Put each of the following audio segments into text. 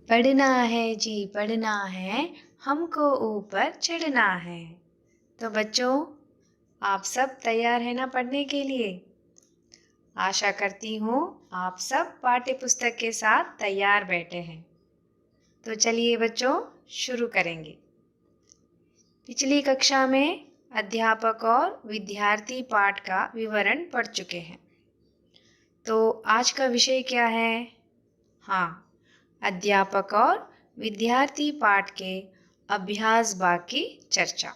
पढ़ना है जी पढ़ना है, हमको ऊपर चढ़ना है। तो बच्चों, आप सब तैयार हैं ना पढ़ने के लिए? आशा करती हूँ आप सब पाठ्य पुस्तक के साथ तैयार बैठे हैं। तो चलिए बच्चों, शुरू करेंगे। पिछली कक्षा में अध्यापक और विद्यार्थी पाठ का विवरण पढ़ चुके हैं। तो आज का विषय क्या है? हाँ, अध्यापक और विद्यार्थी पाठ के अभ्यास भाग की चर्चा।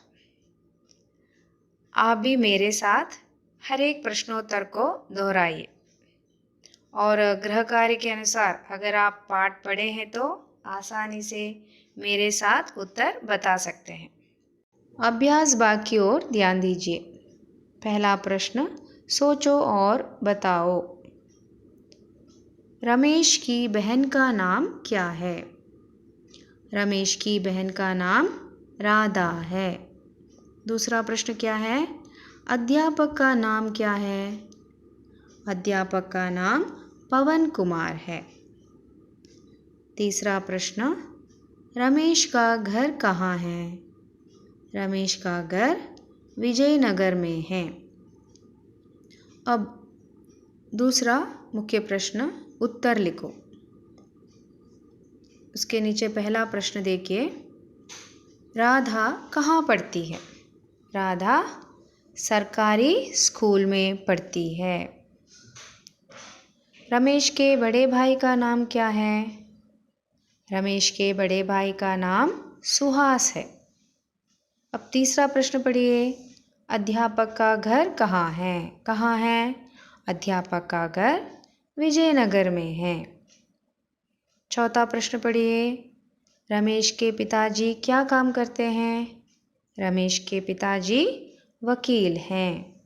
आप भी मेरे साथ हर एक प्रश्नोत्तर को दोहराइए और गृह कार्य के अनुसार अगर आप पाठ पढ़े हैं तो आसानी से मेरे साथ उत्तर बता सकते हैं। अभ्यास भाग की ओर ध्यान दीजिए। पहला प्रश्न, सोचो और बताओ। रमेश की बहन का नाम क्या है? रमेश की बहन का नाम राधा है। दूसरा प्रश्न क्या है? अध्यापक का नाम क्या है? अध्यापक का नाम पवन कुमार है। तीसरा प्रश्न, रमेश का घर कहाँ है? रमेश का घर विजयनगर में है। अब दूसरा मुख्य प्रश्न, उत्तर लिखो। उसके नीचे पहला प्रश्न देखिए, राधा कहाँ पढ़ती है? राधा सरकारी स्कूल में पढ़ती है। रमेश के बड़े भाई का नाम क्या है? रमेश के बड़े भाई का नाम सुहास है। अब तीसरा प्रश्न पढ़िए, अध्यापक का घर कहाँ है? कहाँ है? अध्यापक का घर विजयनगर में है। चौथा प्रश्न पढ़िए, रमेश के पिताजी क्या काम करते हैं? रमेश के पिताजी वकील हैं।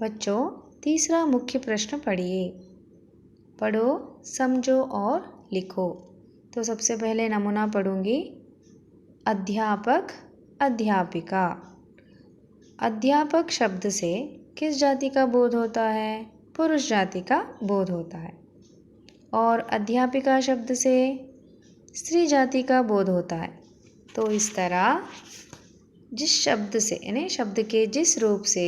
बच्चों, तीसरा मुख्य प्रश्न पढ़िए। पढ़ो, समझो और लिखो। तो सबसे पहले नमूना पढ़ूंगी। अध्यापक, अध्यापिका। अध्यापक शब्द से किस जाति का बोध होता है? पुरुष जाति का बोध होता है। और अध्यापिका शब्द से स्त्री जाति का बोध होता है। तो इस तरह जिस शब्द से यानी शब्द के जिस रूप से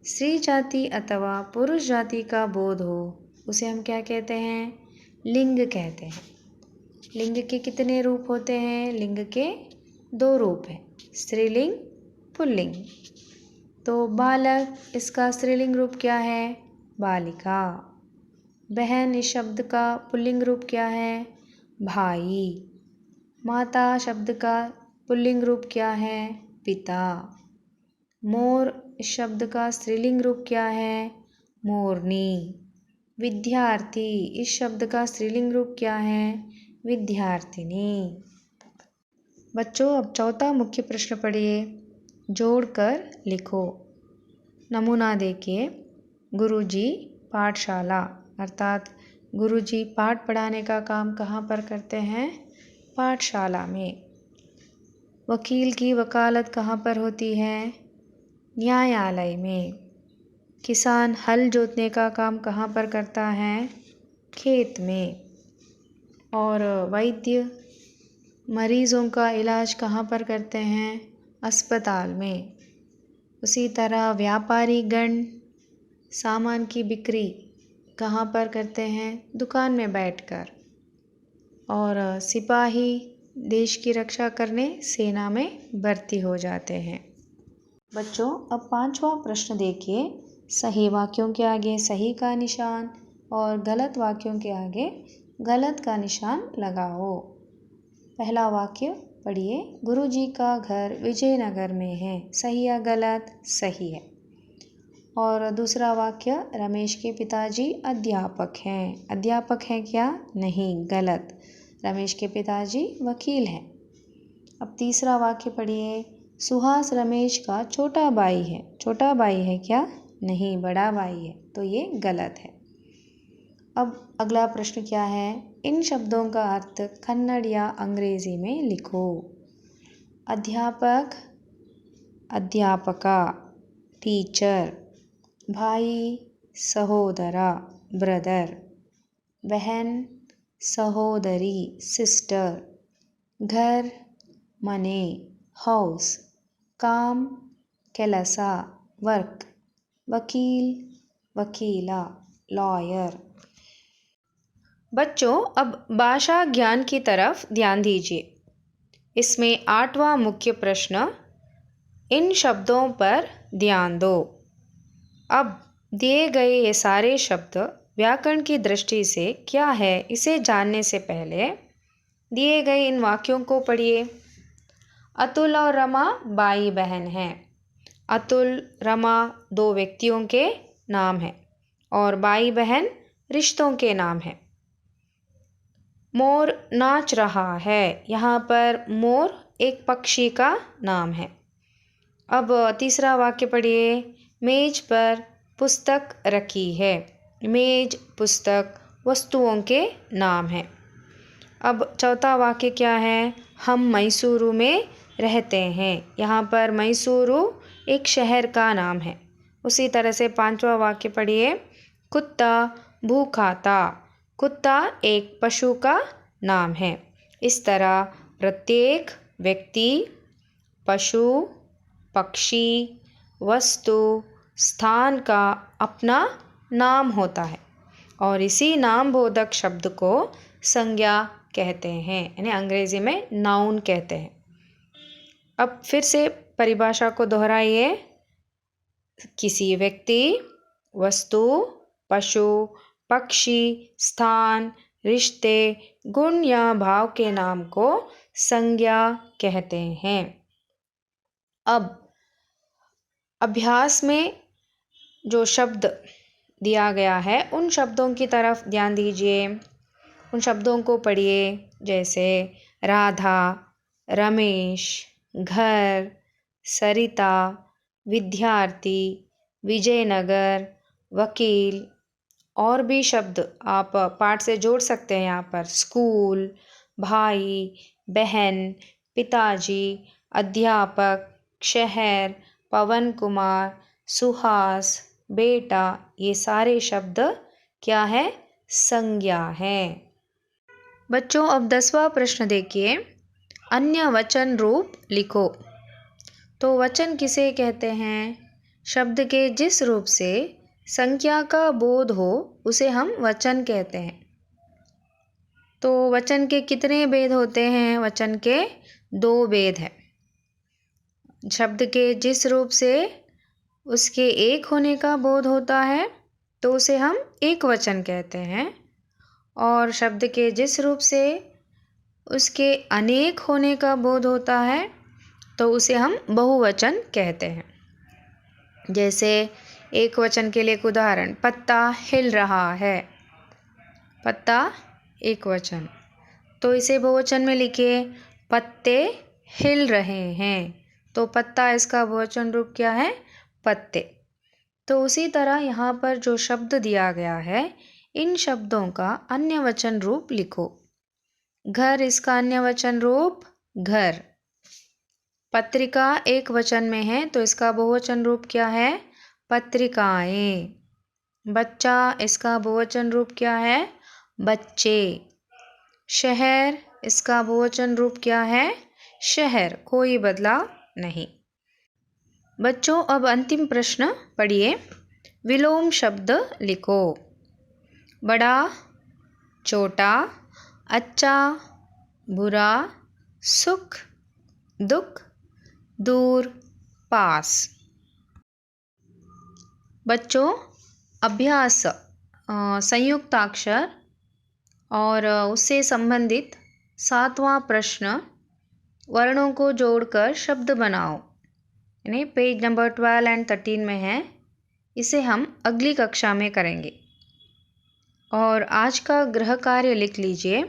स्त्री जाति अथवा पुरुष जाति का बोध हो उसे हम क्या कहते हैं? लिंग कहते हैं। लिंग के कितने रूप होते हैं? लिंग के 2 रूप हैं, स्त्रीलिंग, पुल्लिंग। तो बालक, इसका स्त्रीलिंग रूप क्या है? बालिका। बहन, इस शब्द का पुल्लिंग रूप क्या है? भाई। माता शब्द का पुल्लिंग रूप क्या है? पिता। मोर, इस शब्द का स्त्रीलिंग रूप क्या है? मोरनी। विद्यार्थी, इस शब्द का स्त्रीलिंग रूप क्या है? विद्यार्थिनी। बच्चों, अब चौथा मुख्य प्रश्न पढ़िए, जोड़कर लिखो। नमूना देखिए। गुरुजी पाठशाला, अर्थात गुरुजी पाठ पढ़ाने का काम कहाँ पर करते हैं? पाठशाला में। वकील की वकालत कहाँ पर होती है? न्यायालय में। किसान हल जोतने का काम कहाँ पर करता है? खेत में। और वैद्य मरीजों का इलाज कहाँ पर करते हैं? अस्पताल में। उसी तरह व्यापारी गण सामान की बिक्री कहाँ पर करते हैं? दुकान में बैठकर। और सिपाही देश की रक्षा करने सेना में भर्ती हो जाते हैं। बच्चों, अब 5वां प्रश्न देखिए। सही वाक्यों के आगे सही का निशान और गलत वाक्यों के आगे गलत का निशान लगाओ। पहला वाक्य पढ़िए, गुरुजी का घर विजयनगर में है। सही या गलत? सही है। और दूसरा वाक्य, रमेश के पिताजी अध्यापक हैं। अध्यापक हैं क्या? नहीं, गलत। रमेश के पिताजी वकील हैं। अब तीसरा वाक्य पढ़िए, सुहास रमेश का छोटा भाई है। छोटा भाई है क्या? नहीं, बड़ा भाई है। तो ये गलत है। अब अगला प्रश्न क्या है? इन शब्दों का अर्थ कन्नड़ या अंग्रेजी में लिखो। अध्यापक, अध्यापका, टीचर, भाई, सहोदरा, ब्रदर, बहन, सहोदरी, सिस्टर, घर, मने, हाउस, काम, ಕೆಲಸ, वर्क, वकील, वकीला, लॉयर। बच्चों, अब भाषा ज्ञान की तरफ ध्यान दीजिए। इसमें 8वां मुख्य प्रश्न, इन शब्दों पर ध्यान दो। अब दिए गए ये सारे शब्द व्याकरण की दृष्टि से क्या है, इसे जानने से पहले दिए गए इन वाक्यों को पढ़िए। अतुल और रमा भाई बहन हैं। अतुल, रमा दो व्यक्तियों के नाम हैं और भाई बहन रिश्तों के नाम हैं। मोर नाच रहा है। यहाँ पर मोर एक पक्षी का नाम है। अब तीसरा वाक्य पढ़िए। मेज पर पुस्तक रखी है। मेज, पुस्तक वस्तुओं के नाम हैं। अब चौथा वाक्य क्या है? हम मैसूरू में रहते हैं। यहाँ पर मैसूरू एक शहर का नाम है। उसी तरह से 5वां वाक्य पढ़िए। कुत्ता भूखा था। कुत्ता एक पशु का नाम है। इस तरह प्रत्येक व्यक्ति, पशु, पक्षी, वस्तु, स्थान का अपना नाम होता है और इसी नामबोधक शब्द को संज्ञा कहते हैं, यानी अंग्रेजी में नाउन कहते हैं। अब फिर से परिभाषा को दोहराइए। किसी व्यक्ति, वस्तु, पशु, पक्षी, स्थान, रिश्ते, गुण या भाव के नाम को संज्ञा कहते हैं। अब अभ्यास में जो शब्द दिया गया है उन शब्दों की तरफ ध्यान दीजिए। उन शब्दों को पढ़िए, जैसे राधा, रमेश, घर, सरिता, विद्यार्थी, विजयनगर, वकील। और भी शब्द आप पाठ से जोड़ सकते हैं यहाँ पर। स्कूल, भाई, बहन, पिताजी, अध्यापक, शहर, पवन कुमार, सुहास, बेटा, ये सारे शब्द क्या है? संज्ञा है। बच्चों, अब 10वां प्रश्न देखिए। अन्य वचन रूप लिखो। तो वचन किसे कहते हैं? शब्द के जिस रूप से संख्या का बोध हो उसे हम वचन कहते हैं। तो वचन के कितने भेद होते हैं? वचन के 2 भेद हैं। शब्द के जिस रूप से उसके एक होने का बोध होता है तो उसे हम एक वचन कहते हैं, और शब्द के जिस रूप से उसके अनेक होने का बोध होता है तो उसे हम बहुवचन कहते हैं। जैसे एक वचन के लिए एक उदाहरण, पत्ता हिल रहा है। पत्ता एक वचन, तो इसे बहुवचन में लिखिए, पत्ते हिल रहे हैं। तो पत्ता इसका बहुवचन रूप क्या है? पत्ते। तो उसी तरह यहाँ पर जो शब्द दिया गया है इन शब्दों का अन्य वचन रूप लिखो। घर, इसका अन्य वचन रूप घर। पत्रिका एक वचन में है तो इसका बहुवचन रूप क्या है? पत्रिकाएं। बच्चा, इसका बहुवचन रूप क्या है? बच्चे। शहर, इसका बहुवचन रूप क्या है? शहर। कोई बदलाव नहीं। बच्चों, अब अंतिम प्रश्न पढ़िए। विलोम शब्द लिखो। बड़ा, छोटा, अच्छा, बुरा, सुख, दुख, दूर, पास। बच्चों, अभ्यास संयुक्ताक्षर और उससे संबंधित 7वां प्रश्न, वर्णों को जोड़कर शब्द बनाओ, यानी पेज नंबर 12 एंड 13 में है। इसे हम अगली कक्षा में करेंगे। और आज का गृह कार्य लिख लीजिए।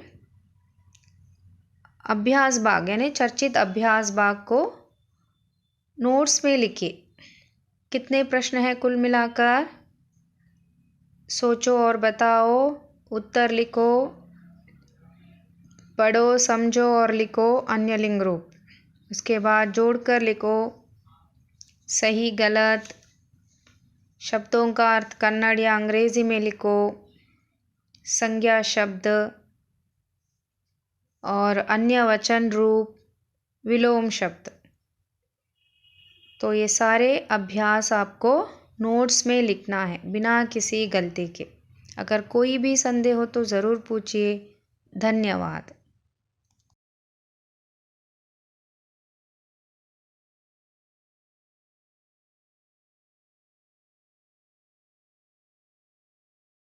अभ्यास भाग यानी चर्चित अभ्यास भाग को नोट्स में लिखिए। कितने प्रश्न हैं कुल मिलाकर? सोचो और बताओ, उत्तर लिखो, पढ़ो, समझो और लिखो अन्य लिंग रूप। उसके बाद जोड़कर लिखो सही गलत, शब्दों का अर्थ कन्नड़ या अंग्रेजी में लिखो, संज्ञा शब्द और अन्य वचन रूप, विलोम शब्द। तो ये सारे अभ्यास आपको नोट्स में लिखना है बिना किसी गलती के। अगर कोई भी संदेह हो तो ज़रूर पूछिए। धन्यवाद।